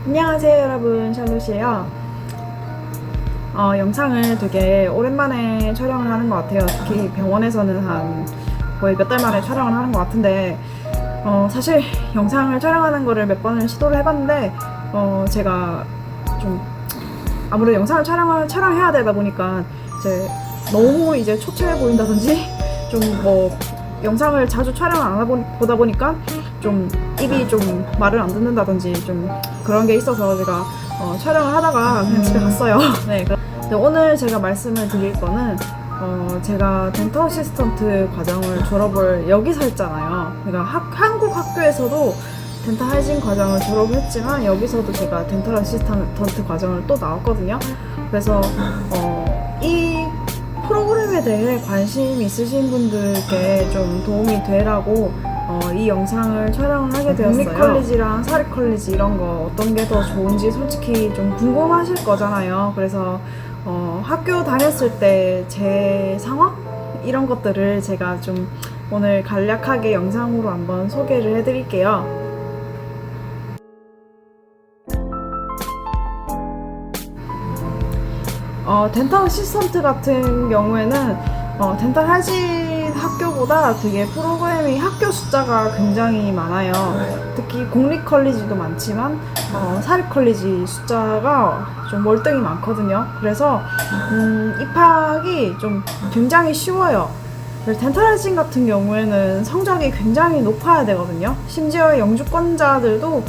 안녕하세요 여러분, 샬롯이에요. 영상을 되게 오랜만에 촬영을 하는 것 같아요. 특히 병원에서는 한 거의 몇 달 만에 촬영을 하는 것 같은데 사실 영상을 촬영하는 거를 몇 번을 시도를 해봤는데 제가 좀 아무래도 영상을 촬영해야 되다 보니까 이제 너무 이제 초췌해 보인다든지 좀 영상을 자주 촬영을 안 보다 보니까 좀 입이 좀 말을 안 듣는다든지 좀 그런 게 있어서 제가 촬영을 하다가 그냥 집에 갔어요. 네. 근데 오늘 제가 말씀을 드릴 거는 제가 덴탈 어시스턴트 과정을 졸업을 여기서 했잖아요. 그러니까 한국 학교에서도 덴탈 하이진 과정을 졸업했지만 여기서도 제가 덴탈 어시스턴트 과정을 또 나왔거든요. 그래서 이 프로그램에 대해 관심 있으신 분들께 좀 도움이 되라고 이 영상을 촬영을 하게 되었어요. 국립컬리지랑 사립컬리지 이런 거 어떤 게 더 좋은지 솔직히 좀 궁금하실 거잖아요. 그래서 학교 다녔을 때 제 상황? 이런 것들을 제가 좀 오늘 간략하게 영상으로 한번 소개를 해드릴게요. 덴탈 어시스턴트 같은 경우에는 덴탈 하이진 학교보다 되게 프로그램이 학교 숫자가 굉장히 많아요. 특히 공립 컬리지도 많지만 사립 컬리지 숫자가 좀 월등히 많거든요. 그래서 입학이 좀 굉장히 쉬워요. 덴탈 하이진 같은 경우에는 성적이 굉장히 높아야 되거든요. 심지어 영주권자들도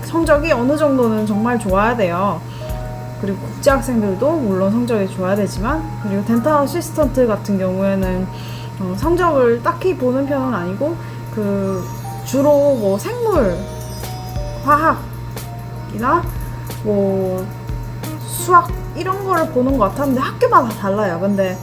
성적이 어느 정도는 정말 좋아야 돼요. 그리고 국제학생들도 물론 성적이 좋아야 되지만, 그리고 덴탈 어시스턴트 같은 경우에는 성적을 딱히 보는 편은 아니고 주로 생물, 화학이나 수학 이런 거를 보는 것 같았는데 학교마다 달라요. 근데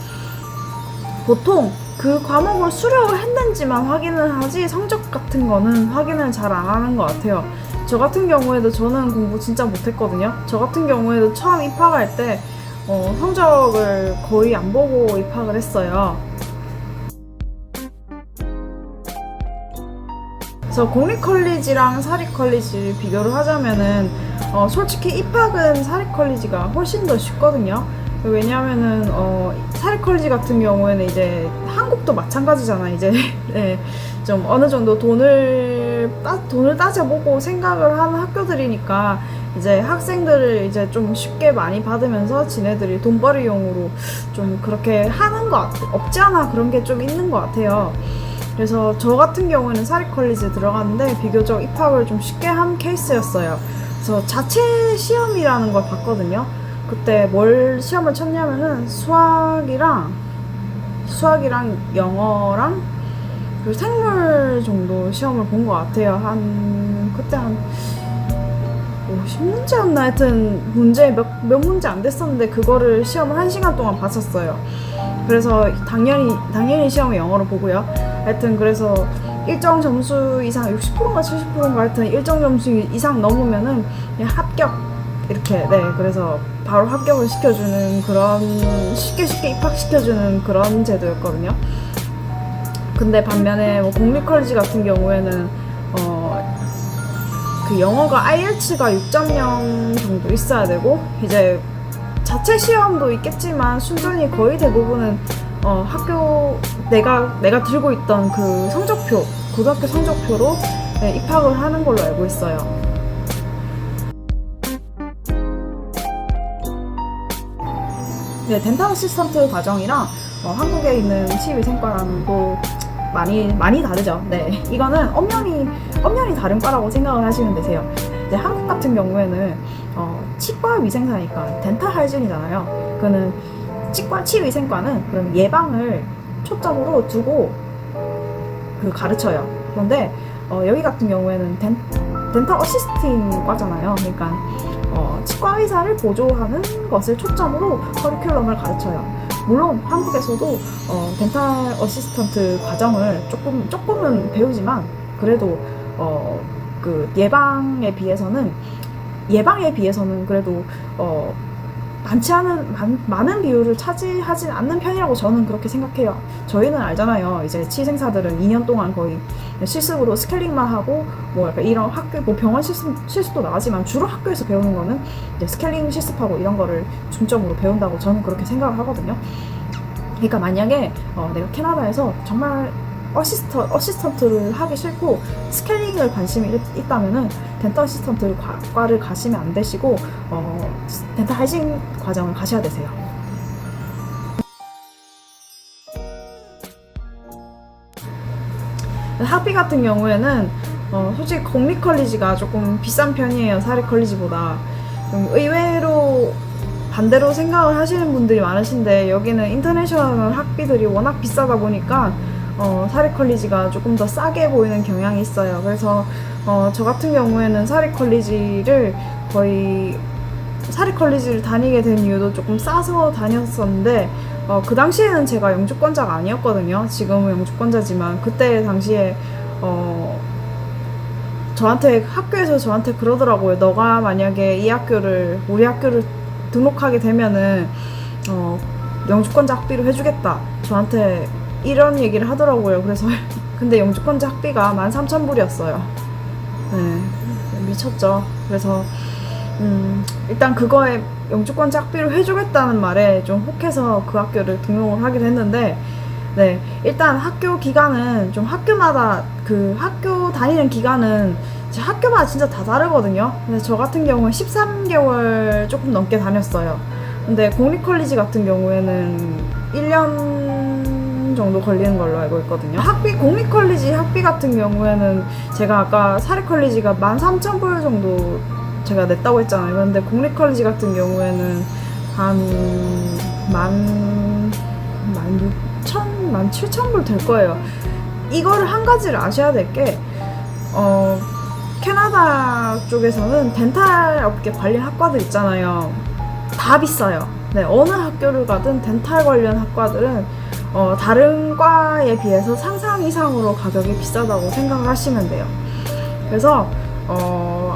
보통 그 과목을 수료를 했는지만 확인을 하지 성적 같은 거는 확인을 잘 안 하는 것 같아요. 저 같은 경우에도 저는 공부 진짜 못했거든요. 저 같은 경우에도 처음 입학할 때 성적을 거의 안 보고 입학을 했어요. 그래서 공립컬리지랑 사립컬리지를 비교를 하자면은 솔직히 입학은 사립컬리지가 훨씬 더 쉽거든요. 왜냐하면은 사립컬리지 같은 경우에는 이제 한국도 마찬가지잖아. 이제 네, 좀 어느 정도 돈을 따져보고 생각을 하는 학교들이니까 이제 학생들을 이제 좀 쉽게 많이 받으면서 지네들이 돈벌이용으로 좀 그렇게 하는 것 없지 않아 그런 게 좀 있는 것 같아요. 그래서 저 같은 경우에는 사립컬리지에 들어갔는데 비교적 입학을 좀 쉽게 한 케이스였어요. 그래서 자체 시험이라는 걸 봤거든요. 그때 뭘 시험을 쳤냐면은 수학이랑 영어랑 그리고 생물 정도 시험을 본 것 같아요. 그때 한 50문제였나? 하여튼 몇 문제 안 됐었는데 그거를 시험을 1시간 동안 봤었어요. 그래서 당연히 시험을 영어로 보고요. 하여튼 그래서 일정 점수 이상 60%인가 70%인가 하여튼 일정 점수 이상 넘으면은 그냥 합격 이렇게. 네, 그래서 바로 합격을 시켜주는 그런 쉽게 입학시켜주는 그런 제도였거든요. 근데 반면에 공립컬리지 같은 경우에는 그 영어가 IELTS가 6.0 정도 있어야 되고 이제 자체 시험도 있겠지만 순전히 거의 대부분은 학교 내가 들고 있던 그 성적표, 고등학교 성적표로 네, 입학을 하는 걸로 알고 있어요. 네, 덴탈 어시스턴트 과정이랑 한국에 있는 치위생과랑 또 많이 다르죠. 네, 이거는 엄연히 다른 과라고 생각을 하시면 되세요. 이제 한국 같은 경우에는 치과 위생사니까 덴탈 하이진이잖아요. 그는 치위생과는 그럼 예방을 초점으로 두고 가르쳐요. 그런데 여기 같은 경우에는 덴탈 어시스팅 과잖아요. 그러니까 치과 의사를 보조하는 것을 초점으로 커리큘럼을 가르쳐요. 물론 한국에서도 덴탈 어시스턴트 과정을 조금은 배우지만 그래도 그 예방에 비해서는 그래도 많은 비율을 차지하진 않는 편이라고 저는 그렇게 생각해요. 저희는 알잖아요. 이제 치생사들은 2년 동안 거의 실습으로 스케일링만 하고 뭐 약간 이런 학교 뭐 병원 실습도 나가지만 주로 학교에서 배우는 거는 이제 스케일링 실습하고 이런 거를 중점으로 배운다고 저는 그렇게 생각을 하거든요. 그러니까 만약에 내가 캐나다에서 정말 어시스턴트를 하기 싫고 스케일링을 관심이 있다면은 덴탈 어시스턴트 과를 가시면 안 되시고 덴탈 하이진 과정을 가셔야 되세요. 학비 같은 경우에는 솔직히 공립 컬리지가 조금 비싼 편이에요. 사립 컬리지보다. 의외로 반대로 생각을 하시는 분들이 많으신데 여기는 인터내셔널 학비들이 워낙 비싸다 보니까 사립 컬리지가 조금 더 싸게 보이는 경향이 있어요. 그래서 저 같은 경우에는 사립 컬리지를 다니게 된 이유도 조금 싸서 다녔었는데 그 당시에는 제가 영주권자가 아니었거든요. 지금은 영주권자지만 그때 당시에 학교에서 저한테 그러더라고요. 너가 만약에 우리 학교를 등록하게 되면은 영주권자 학비를 해주겠다. 저한테 이런 얘기를 하더라고요. 그래서 근데 영주권자 학비가 13,000불이었어요. 네, 미쳤죠. 그래서 일단 그거에 영주권자 학비를 해주겠다는 말에 좀 혹해서 그 학교를 등록을 하기로 했는데, 네, 일단 학교 기간은 좀 학교마다 그 학교 다니는 기간은 학교마다 진짜 다 다르거든요. 그래서 저 같은 경우는 13개월 조금 넘게 다녔어요. 근데 공립 컬리지 같은 경우에는 1년 정도 걸리는 걸로 알고 있거든요. 공립 컬리지 학비 같은 경우에는 제가 아까 사립 컬리지가 13,000불 정도 제가 냈다고 했잖아요. 그런데 공립 컬리지 같은 경우에는 한 16,000, 17,000불 될 거예요. 이거를 한 가지를 아셔야 될 게, 캐나다 쪽에서는 덴탈 업계 관련 학과들 있잖아요. 다 비싸요. 네, 어느 학교를 가든 덴탈 관련 학과들은 다른 과에 비해서 상상 이상으로 가격이 비싸다고 생각을 하시면 돼요. 그래서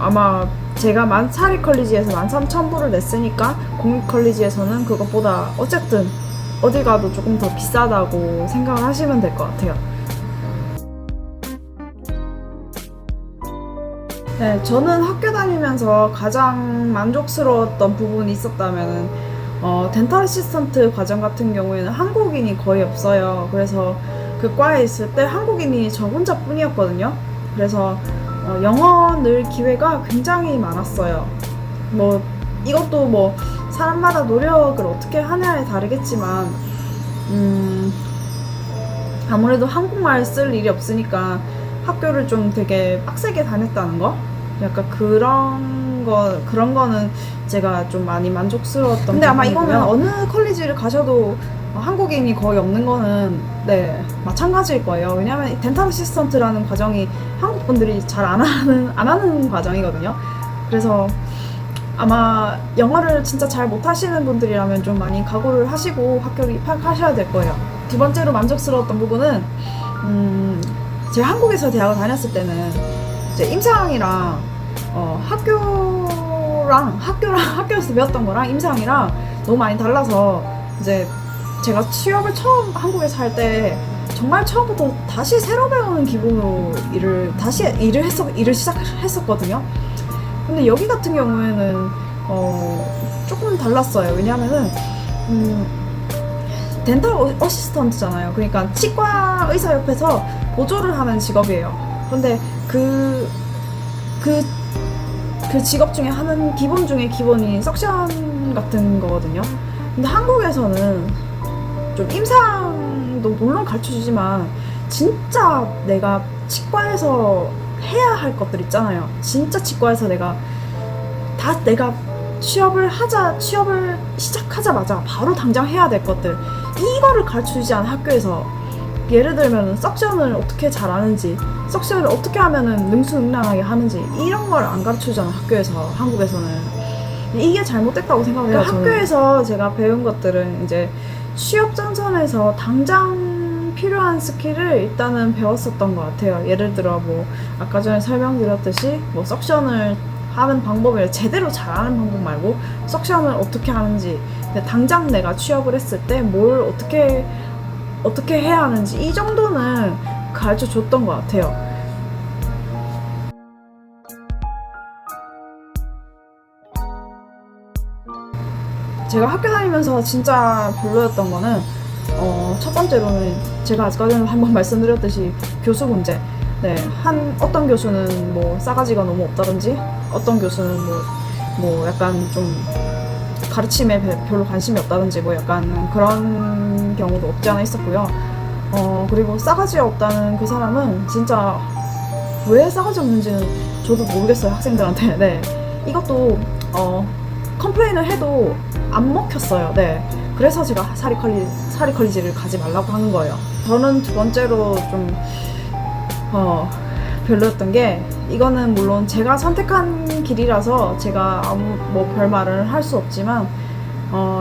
아마 제가 사립 컬리지에서 13,000불을 냈으니까 공립 컬리지에서는 그것보다 어쨌든 어딜 가도 조금 더 비싸다고 생각을 하시면 될 것 같아요. 네, 저는 학교 다니면서 가장 만족스러웠던 부분이 있었다면 덴탈 어시스턴트 과정 같은 경우에는 한국인이 거의 없어요. 그래서 그 과에 있을 때 한국인이 저 혼자뿐이었거든요. 그래서 영어 늘 기회가 굉장히 많았어요. 이것도 사람마다 노력을 어떻게 하냐에 다르겠지만 아무래도 한국말 쓸 일이 없으니까 학교를 좀 되게 빡세게 다녔다는 거? 약간 그런 거는 제가 좀 많이 만족스러웠던. 근데 아마 이거는 어느 컬리지를 가셔도 한국인이 거의 없는 거는 네, 마찬가지일 거예요. 왜냐면 덴탈 어시스턴트라는 과정이 한국 분들이 잘 안 하는 과정이거든요. 그래서 아마 영어를 진짜 잘 못하시는 분들이라면 좀 많이 각오를 하시고 학교를 입학하셔야 될 거예요. 두 번째로 만족스러웠던 부분은 제가 한국에서 대학을 다녔을 때는 이제 임상이랑 학교에서 배웠던 거랑 임상이랑 너무 많이 달라서 이제 제가 취업을 처음 한국에서 할 때 정말 처음부터 다시 새로 배우는 기분으로 일을 시작했었거든요. 근데 여기 같은 경우에는 조금 달랐어요. 왜냐하면은 덴탈 어시스턴트잖아요. 그러니까 치과 의사 옆에서 보조를 하는 직업이에요. 근데 그 직업 중에 하는 기본 중에 기본이 석션 같은 거거든요. 근데 한국에서는 좀 임상도 물론 가르쳐주지만 진짜 내가 치과에서 해야 할 것들 있잖아요. 진짜 치과에서 내가 취업을 시작하자마자 바로 당장 해야 될 것들, 이거를 가르쳐주지 않은 학교에서, 예를 들면 석션을 어떻게 잘하는지, 석션을 어떻게 하면은 능수능란하게 하는지, 이런 걸 안 가르쳐주잖아 학교에서. 한국에서는 이게 잘못됐다고 생각해요. 그러니까 학교에서 제가 배운 것들은 이제 취업 전선에서 당장 필요한 스킬을 일단은 배웠었던 것 같아요. 예를 들어 아까 전에 설명드렸듯이 석션을 하는 방법을 제대로 잘하는 방법 말고 석션을 어떻게 하는지, 당장 내가 취업을 했을 때 뭘 어떻게 해야 하는지 이 정도는 가르쳐 줬던 것 같아요. 제가 학교 다니면서 진짜 별로였던 거는 첫 번째로는 제가 아까전에 한번 말씀드렸듯이 교수 문제. 네, 어떤 교수는 뭐 싸가지가 너무 없다든지, 어떤 교수는 뭐 약간 좀 가르침에 별로 관심이 없다든지 뭐 약간 그런 경우도 없지 않아 있었고요. 그리고 싸가지 없다는 그 사람은 진짜 왜 싸가지 없는지는 저도 모르겠어요, 학생들한테. 네, 이것도 컴플레인을 해도 안 먹혔어요. 네, 그래서 제가 사리컬리지를 가지 말라고 하는 거예요. 저는 두 번째로 좀 별로였던 게, 이거는 물론 제가 선택한 길이라서 제가 아무 뭐 별 말을 할 수 없지만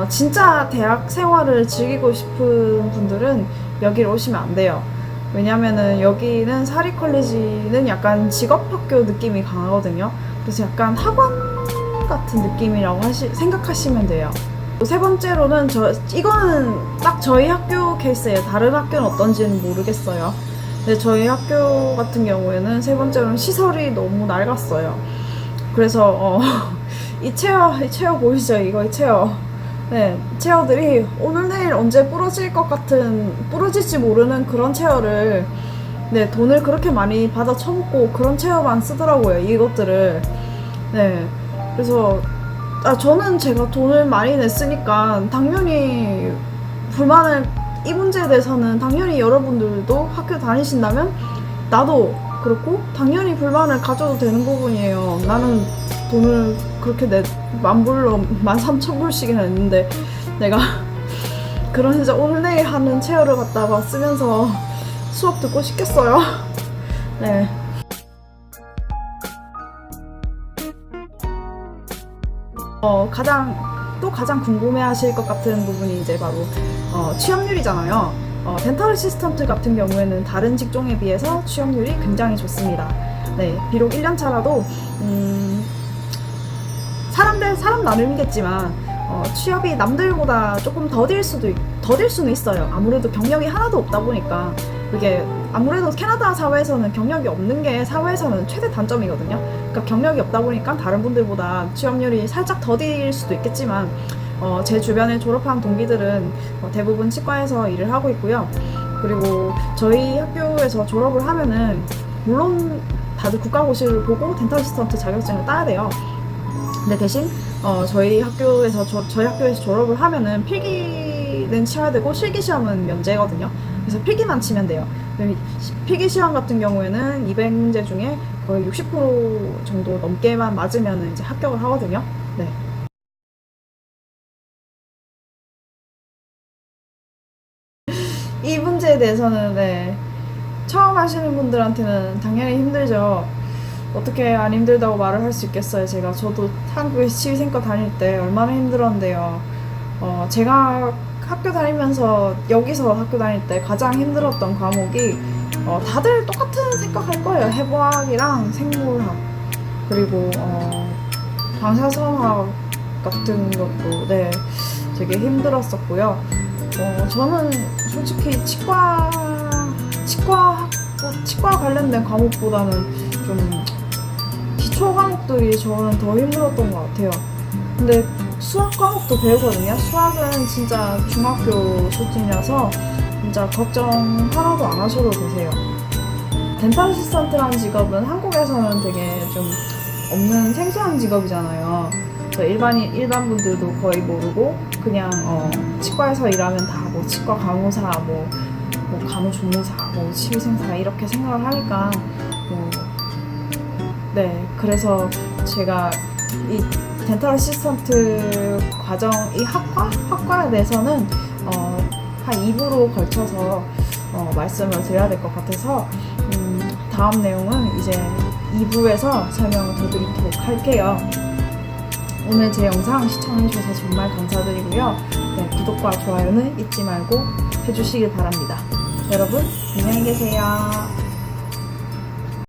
진짜 대학 생활을 즐기고 싶은 분들은 여기로 오시면 안 돼요. 왜냐면은 여기는 사리컬리지는 약간 직업학교 느낌이 강하거든요. 그래서 약간 학원 같은 느낌이라고 생각하시면 돼요. 세 번째로는 이거는 딱 저희 학교 케이스예요. 다른 학교는 어떤지는 모르겠어요. 근데 저희 학교 같은 경우에는 세 번째로는 시설이 너무 낡았어요. 그래서 이 체어 보이시죠? 이 체어. 네, 체어들이 오늘 내일 언제 부러질지 모르는 그런 체어를, 네, 돈을 그렇게 많이 받아 처먹고 그런 체어만 쓰더라고요, 이것들을. 네, 그래서 저는 제가 돈을 많이 냈으니까 당연히 이 문제에 대해서는 당연히 여러분들도 학교 다니신다면 나도 그렇고 당연히 불만을 가져도 되는 부분이에요. 나는 돈을 그렇게 13,000불씩이나 냈는데 내가 그런 진짜 오늘 내일 하는 체어를 갖다가 쓰면서 수업 듣고 싶겠어요. 네. 가장 궁금해하실 것 같은 부분이 이제 바로 취업률이잖아요. 덴탈 어시스턴트 같은 경우에는 다른 직종에 비해서 취업률이 굉장히 좋습니다. 네, 비록 1년 차라도 사람 나름이겠지만 취업이 남들보다 조금 더딜 수는 있어요. 아무래도 경력이 하나도 없다 보니까. 그게 아무래도 캐나다 사회에서는 경력이 없는 게 사회에서는 최대 단점이거든요. 그러니까 경력이 없다 보니까 다른 분들보다 취업률이 살짝 더딜 수도 있겠지만 제 주변에 졸업한 동기들은 대부분 치과에서 일을 하고 있고요. 그리고 저희 학교에서 졸업을 하면은 물론 다들 국가고시를 보고 덴탈 어시스턴트 자격증을 따야 돼요. 근데 대신 저희 학교에서 졸업을 하면은 필기는 치러야 되고 실기 시험은 면제거든요. 그래서 필기만 치면 돼요. 필기 시험 같은 경우에는 200문제 중에 거의 60% 정도 넘게만 맞으면 이제 합격을 하거든요. 네. 이 문제에 대해서는 네, 처음 하시는 분들한테는 당연히 힘들죠. 어떻게 안 힘들다고 말을 할 수 있겠어요. 저도 한국에 치위생과 다닐 때 얼마나 힘들었는데요. 제가 여기서 학교 다닐 때 가장 힘들었던 과목이 다들 똑같은 생각할 거예요. 해부학이랑 생물학, 그리고 방사선학 같은 것도 네, 되게 힘들었었고요. 저는 솔직히 치과 관련된 과목보다는 좀 기초 과목들이 저는 더 힘들었던 것 같아요. 근데 수학 과목도 배우거든요. 수학은 진짜 중학교 수준이라서 진짜 걱정 하나도 안 하셔도 되세요. 덴탈 어시스턴트라는 직업은 한국에서는 되게 좀 없는 생소한 직업이잖아요. 일반 분들도 거의 모르고 그냥 치과에서 일하면 다 뭐 치과 간호사, 뭐 간호조무사, 뭐 치위생사 이렇게 생각을 하니까 네, 그래서 제가 이 덴탈 어시스턴트 과정, 이 학과에 대해서는 한 2부로 걸쳐서 말씀을 드려야 될 것 같아서 다음 내용은 이제 2부에서 설명을 더 드리도록 할게요. 오늘 제 영상 시청해주셔서 정말 감사드리고요. 네, 구독과 좋아요는 잊지 말고 해주시길 바랍니다. 여러분, 안녕히 계세요.